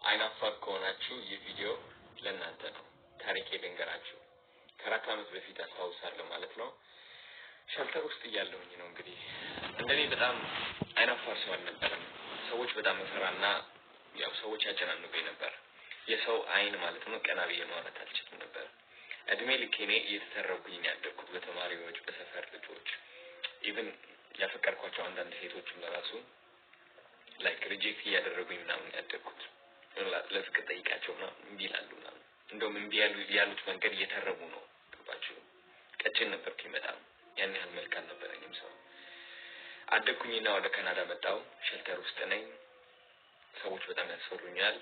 አይናፋር ከሆናችሁ የቪዲዮ ለእናንተ ነው። ታሪኬ ልንገራችሁ። ከአራት ዓመት በፊት አስታውሳለሁ ማለት ነው። ሸልተር ውስጥ እያለሁኝ ነው እንግዲህ እንደኔ በጣም አይናፋር ሰው አልነበረም። ሰዎች በጣም መፈራና ያው ሰዎች ያጨናንቁኝ ነበር። የሰው አይን ማለት ነው ቀና ብዬ ማውራት አልችልም ነበር። እድሜ ልኬኔ እየተተረኩኝ ያደግኩት በተማሪዎች በሰፈር ልጆች ኢቭን ያፈቀርኳቸው አንዳንድ ሴቶችም ለራሱ ላይክ ሪጀክት እያደረጉኝ ምናምን ያደግኩት ለፍቅር ጠይቃቸውና እምቢ ይላሉና እንደውም እምቢ ያሉት መንገድ እየተረቡ ነው። ገባችሁ? ቀጭን ነበርኩኝ በጣም ያን ያህል መልክ አልነበረኝም። ሰው አደግኩኝና ወደ ካናዳ መጣሁ። ሸልተር ውስጥ ነኝ። ሰዎች በጣም ያስፈሩኛል።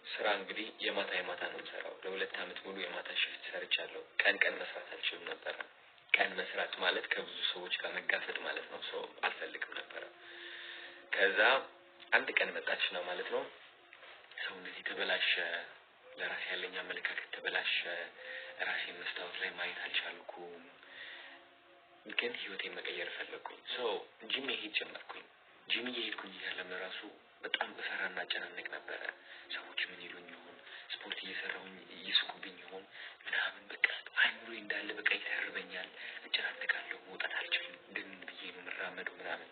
ስራ እንግዲህ የማታ ነው የምሰራው። ለሁለት ዓመት ሙሉ የማታ ሽፍት ሰርቻለሁ። ቀን መስራት አልችልም ነበር። ቀን መስራት ማለት ከብዙ ሰዎች ጋር መጋፈጥ ማለት ነው። ሰው አልፈልግም ነበር። ከዛ አንድ ቀን መጣች ነው ማለት ነው። ሰው እንደዚህ ተበላሸ፣ ለራሴ ያለኝ አመለካከት ተበላሸ። ራሴን መስታወት ላይ ማየት አልቻልኩም። ግን ህይወቴን መቀየር ፈለኩኝ። ጂም መሄድ ጀመርኩኝ። ጂም እየሄድኩኝ ያለም ራሱ በጣም በፈራና አጨናነቅ ነበር። ሰዎች ምን ይሉኝ ይሆን? ስፖርት እየሰራሁኝ ይስቁብኝ ይሆን? ምናምን በቃ አይምሮዬ እንዳለ በቃ ይተርበኛል፣ አጨናነቃለሁ፣ መውጣት አልችልም። ግን ብዬ ነው መራመደው ምናምን።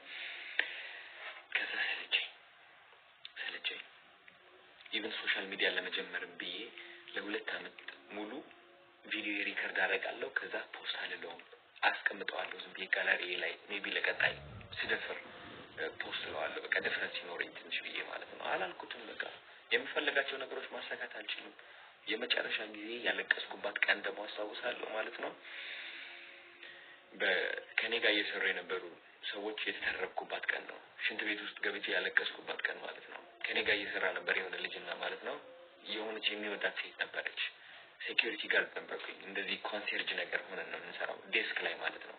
ከዛ ሰለቸኝ። ኢቭን ሶሻል ሚዲያ ለመጀመርም ብዬ ለሁለት ዓመት ሙሉ ቪዲዮ ሪከርድ አደርጋለሁ። ከዛ ፖስት አልለውም፣ አስቀምጠዋለሁ ዝም ብዬ ጋላሪ ላይ ሜቢ ለቀጣይ ስደፍር ፖስት ለዋለሁ። በቃ ድፍረት ሲኖረኝ ትንሽ ብዬ ማለት ነው። አላልኩትም። በቃ የምፈልጋቸው ነገሮች ማሳካት አልችልም። የመጨረሻ ጊዜ ያለቀስኩባት ቀን ደግሞ አስታውሳለሁ ማለት ነው። ከኔ ጋር እየሰሩ የነበሩ ሰዎች የተተረብኩባት ቀን ነው። ሽንት ቤት ውስጥ ገብቼ ያለቀስኩባት ቀን ማለት ነው። ከኔ ጋር እየሰራ ነበር የሆነ ልጅና ማለት ነው። የሆነች የሚወዳት ሴት ነበረች። ሴኩሪቲ ጋርድ ነበርኩኝ። እንደዚህ ኮንሰርጅ ነገር ሆነን ነው የምንሰራው ዴስክ ላይ ማለት ነው።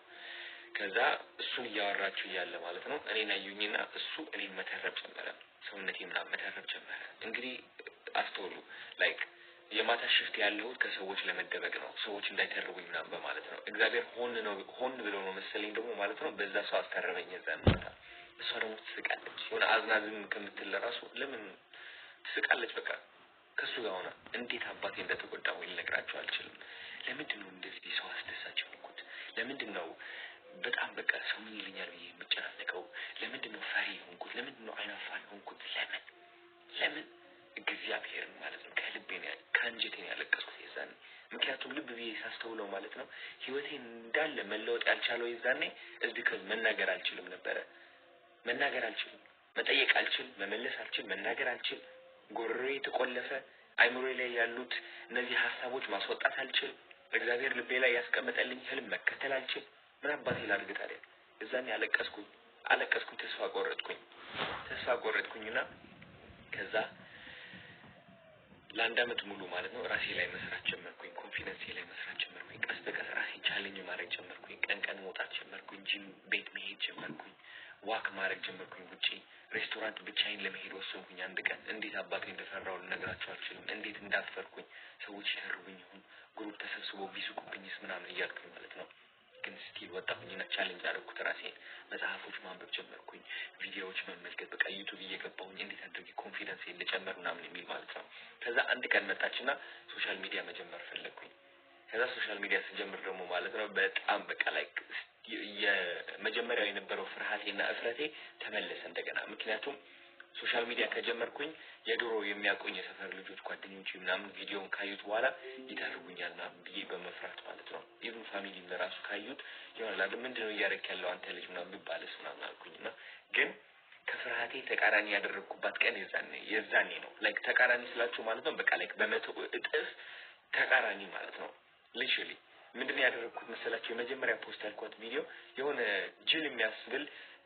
ከዛ እሱን እያወራችሁ እያለ ማለት ነው እኔን አዩኝና እሱ እኔን መተረብ ጀመረ። ሰውነቴን ምናምን መተረብ ጀመረ። እንግዲህ አስተውሉ፣ ላይክ የማታ ሽፍት ያለው ከሰዎች ለመደበቅ ነው፣ ሰዎች እንዳይተርቡኝ ምናምን በማለት ነው። እግዚአብሔር ሆን ብሎ ነው መሰለኝ ደግሞ ማለት ነው በዛ ሰው አስተረበኝ። እዛን ማታ እሷ ደግሞ ትስቃለች። የሆነ አዝናዝም ከምትል ለራሱ ለምን ትስቃለች? በቃ ከሱ ጋር ሆነ እንዴት አባቴ እንደተጎዳው ልነግራችሁ አልችልም። ለምንድን ነው እንደዚህ ሰው አስደሳች ሆንኩት? ለምንድን ነው በጣም በቃ ሰው ምን ይለኛል ብዬ የምጨናነቀው? ለምንድን ነው ፈሪ ሆንኩት? ለምንድን ነው አይናፋር ሆንኩት? ለምን እግዚአብሔር ማለት ነው ከልቤ ነው ከአንጀቴ ነው ያለቀስኩት የዛኔ። ምክንያቱም ልብ ብዬ ሳስተውለው ማለት ነው ህይወቴን እንዳለ መለወጥ ያልቻለው የዛኔ ከዚህ መናገር አልችልም ነበር። መናገር አልችልም፣ መጠየቅ አልችልም፣ መመለስ አልችልም፣ መናገር አልችልም። ጎሮሮዬ ተቆለፈ። አይምሮዬ ላይ ያሉት እነዚህ ሀሳቦች ማስወጣት አልችልም። እግዚአብሔር ልቤ ላይ ያስቀመጠልኝ ህልም መከተል አልችልም። ምን አባቴ ላድርግ ታዲያ? እዛኔ አለቀስኩኝ፣ ተስፋ ቆረጥኩኝና ከዛ ለአንድ ዓመት ሙሉ ማለት ነው ራሴ ላይ መስራት ጀመርኩኝ። ኮንፊደንስ ላይ መስራት ጀመርኩኝ። ቀስ በቀስ ራሴን ቻሌንጅ ማድረግ ጀመርኩኝ። ቀን መውጣት ጀመርኩኝ። ጂም ቤት መሄድ ጀመርኩኝ። ዋክ ማድረግ ጀመርኩኝ። ውጪ ሬስቶራንት ብቻዬን ለመሄድ ወሰንኩኝ። አንድ ቀን እንዴት አባቴ እንደፈራው ልነግራችሁ አልችልም። እንዴት እንዳፈርኩኝ። ሰዎች ይተርቡኝ ይሁን ግሩፕ ተሰብስቦ ቢስቁብኝስ ምናምን እያልኩኝ ማለት ነው። ግን ስቲል ወጣሁኝና ቻሌንጅ አደረኩት ራሴን። መጽሐፎች ማንበብ ጀመርኩኝ። ቪዲዮዎች መመልከት፣ በቃ ዩቲዩብ እየገባሁኝ እንዴት አድርጌ ኮንፊደንሴን ልጨምር ምናምን የሚል ማለት ነው። ከዛ አንድ ቀን መጣችና ሶሻል ሚዲያ መጀመር ፈለኩኝ። ከዛ ሶሻል ሚዲያ ስጀምር ደግሞ ማለት ነው በጣም በቃ ላይክ የመጀመሪያው የነበረው ፍርሃቴና እፍረቴ ተመለሰ እንደገና። ምክንያቱም ሶሻል ሚዲያ ከጀመርኩኝ የድሮ የሚያቆኝ የሰፈር ልጆች ጓደኞቼ ምናምን ቪዲዮን ካዩት በኋላ ይተርቡኛል ምናምን ብዬ በመፍራት ማለት ነው። ኢቭን ፋሚሊ ለራሱ ካዩት ይሆናል ምንድነው እያደረክ ያለው አንተ ልጅ ምናምን ቢባልስ ምናምን አልኩኝና ግን ከፍርሃቴ ተቃራኒ ያደረኩባት ቀን የዛኔ ነው። ላይክ ተቃራኒ ስላችሁ ማለት ነው በቃ ላይክ በመቶ እጥፍ ተቃራኒ ማለት ነው። ሊትራሊ ምንድነው ያደረኩት መሰላችሁ? የመጀመሪያ ፖስት ያልኩት ቪዲዮ የሆነ ጅል የሚያስብል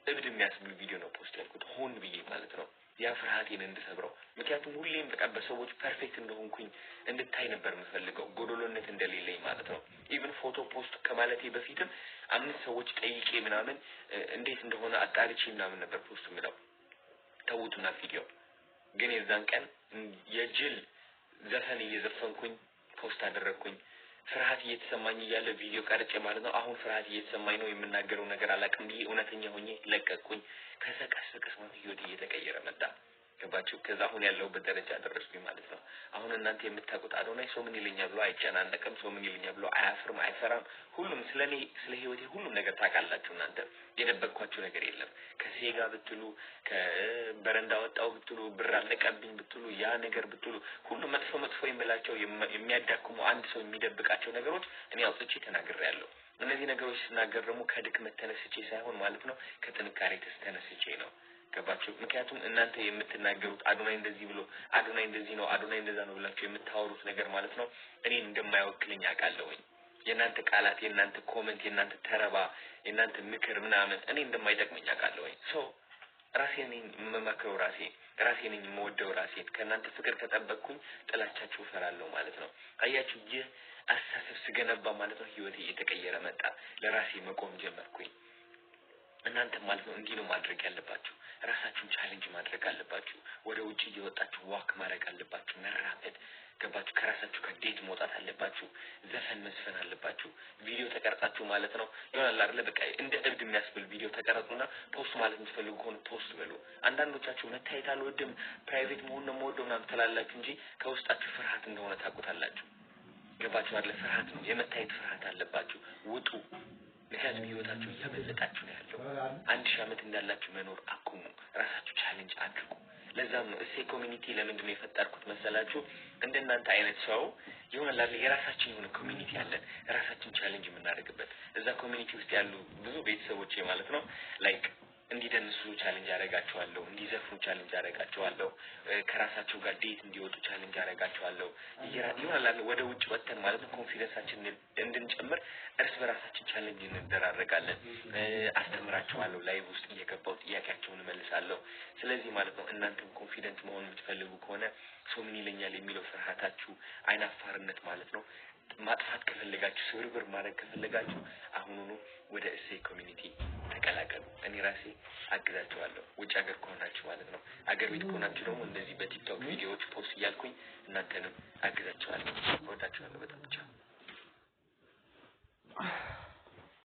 እብድ የሚያስብል ቪዲዮ ነው ፖስት ያልኩት ሆን ብዬ ማለት ነው። ያ ፍርሃቴን እንድሰብረው። ምክንያቱም ሁሌም በቃ በሰዎች ፐርፌክት እንደሆንኩኝ እንድታይ ነበር የምፈልገው፣ ጎዶሎነት እንደሌለኝ ማለት ነው። ኢቭን ፎቶ ፖስት ከማለቴ በፊትም 5 ሰዎች ጠይቄ ምናምን እንዴት እንደሆነ አጣርቼ ምናምን ነበር ፖስት የምለው። ተውቱና ቪዲዮ ግን የዛን ቀን የጅል ዘፈን እየዘፈንኩኝ ፖስት አደረኩኝ። ፍርሃት እየተሰማኝ ያለ ቪዲዮ ቀርጬ ማለት ነው። አሁን ፍርሃት እየተሰማኝ ነው፣ የምናገረው ነገር አላውቅም ብዬ እውነተኛ ሆኜ ለቀቅኩኝ። ከዛ ቀስ በቀስ ህይወቴ እየተቀየረ መጣ። ገባችሁ ከዛ አሁን ያለውበት ደረጃ ደረስኩኝ ማለት ነው አሁን እናንተ የምታውቁት አዶናይ ሰው ምን ይለኛል ብሎ አይጨናነቅም ሰው ምን ይለኛል ብሎ አያፍርም አይፈራም ሁሉም ስለኔ ስለ ህይወቴ ሁሉም ነገር ታውቃላችሁ እናንተ የደበቅኳችሁ ነገር የለም ከሴጋ ብትሉ ከበረንዳ ወጣው ብትሉ ብር አለቀብኝ ብትሉ ያ ነገር ብትሉ ሁሉ መጥፎ የሚላቸው የሚያዳክሙ አንድ ሰው የሚደብቃቸው ነገሮች እኔ አውጥቼ ተናግሬያለሁ እነዚህ ነገሮች ስናገር ደግሞ ከድክመት ተነስቼ ሳይሆን ማለት ነው ከጥንካሬ ተነስቼ ነው ገባችሁ ምክንያቱም እናንተ የምትናገሩት አዶናይ እንደዚህ ብሎ አዶናይ እንደዚህ ነው አዶናይ እንደዛ ነው ብላችሁ የምታወሩት ነገር ማለት ነው እኔ እንደማይወክልኝ አውቃለሁኝ የናንተ ቃላት የናንተ ኮሜንት የናንተ ተረባ የናንተ ምክር ምናምን እኔ እንደማይጠቅመኝ አውቃለሁኝ ሶ ራሴን መመክረው ራሴን የምወደው ራሴን ከናንተ ፍቅር ከጠበቅኩኝ ጥላቻችሁ ፈራለሁ ማለት ነው አያችሁ ይህ አሳሰብ ስገነባ ማለት ነው ህይወቴ እየተቀየረ መጣ ለራሴ መቆም ጀመርኩኝ እናንተ ማለት ነው እንዲህ ነው ማድረግ ያለባችሁ ራሳችሁን ቻሌንጅ ማድረግ አለባችሁ ወደ ውጪ እየወጣችሁ ዋክ ማድረግ አለባችሁ መራመድ ገባችሁ ከራሳችሁ ጋር ዴት መውጣት አለባችሁ ዘፈን መስፈን አለባችሁ ቪዲዮ ተቀርጻችሁ ማለት ነው ይሆናል አይደል በቃ እንደ እብድ የሚያስብል ቪዲዮ ተቀርጹና ፖስት ማለት የምትፈልጉ ከሆነ ፖስት በሉ አንዳንዶቻችሁ መታየት አልወድም ፕራይቬት መሆን ነው የምወደው ምናምን ትላላችሁ እንጂ ከውስጣችሁ ፍርሃት እንደሆነ ታውቁታላችሁ ገባችሁ አይደል ፍርሃት ነው የመታየት ፍርሃት አለባችሁ ውጡ ምክንያቱም ህይወታችሁ እያበለጣችሁ ነው ያለው 1000 ዓመት እንዳላችሁ መኖር አቁሙ ራሳችሁ ቻሌንጅ አድርጉ ለዛም ነው እሴ ኮሚኒቲ ለምንድን ነው የፈጠርኩት መሰላችሁ እንደናንተ አይነት ሰው ይሆናል የራሳችን የሆነ ኮሚኒቲ አለን ራሳችን ቻሌንጅ የምናደርግበት እዛ ኮሚኒቲ ውስጥ ያሉ ብዙ ቤተሰቦች ማለት ነው ላይክ እንዲደንሱ ቻሌንጅ አደርጋቸዋለሁ እንዲዘፍኑ ቻሌንጅ አደርጋቸዋለሁ ከራሳቸው ጋር ዴት እንዲወጡ ቻሌንጅ አደርጋቸዋለሁ ይሆናል ወደ ውጭ ወጥተን ማለት ነው ኮንፊደንሳችንን እንድንጨምር እርስ በራሳችን ቻሌንጅ እንደራረጋለን አስተምራቸዋለሁ ላይቭ ውስጥ እየገባው ጥያቄያቸውን መልሳለሁ ስለዚህ ማለት ነው እናንተም ኮንፊደንት መሆን የምትፈልጉ ከሆነ ሰው ምን ይለኛል የሚለው ፍርሃታችሁ አይናፋርነት ማለት ነው ማጥፋት ከፈለጋችሁ ስብርብር ማድረግ ከፈለጋችሁ አሁኑኑ ወደ እሴ ኮሚኒቲ ተቀላቀሉ እኔ ራሴ አግዛችኋለሁ ውጭ ሀገር ከሆናችሁ ማለት ነው አገር ቤት ከሆናችሁ ደግሞ እንደዚህ በቲክቶክ ቪዲዮዎች ፖስት እያልኩኝ እናንተንም አግዛችኋለሁ ወዳችኋለሁ በጣም ቻው